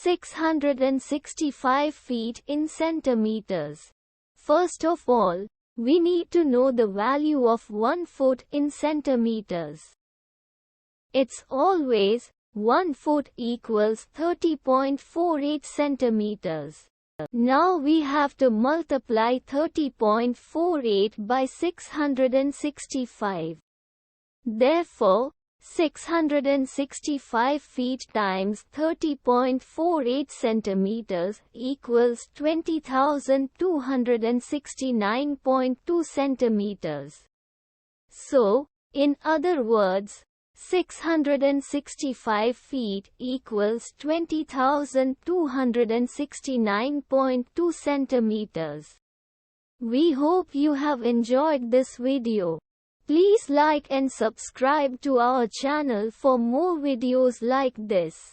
665 feet in centimeters. First of all, we need to know the value of 1 foot in centimeters. It's always 1 foot equals 30.48 centimeters. Now we have to multiply 30.48 by 665. Therefore, 665 feet times 30.48 centimeters equals 20,269.2 centimeters. So, in other words, 665 feet equals 20,269.2 centimeters. We hope you have enjoyed this video. Please like and subscribe to our channel for more videos like this.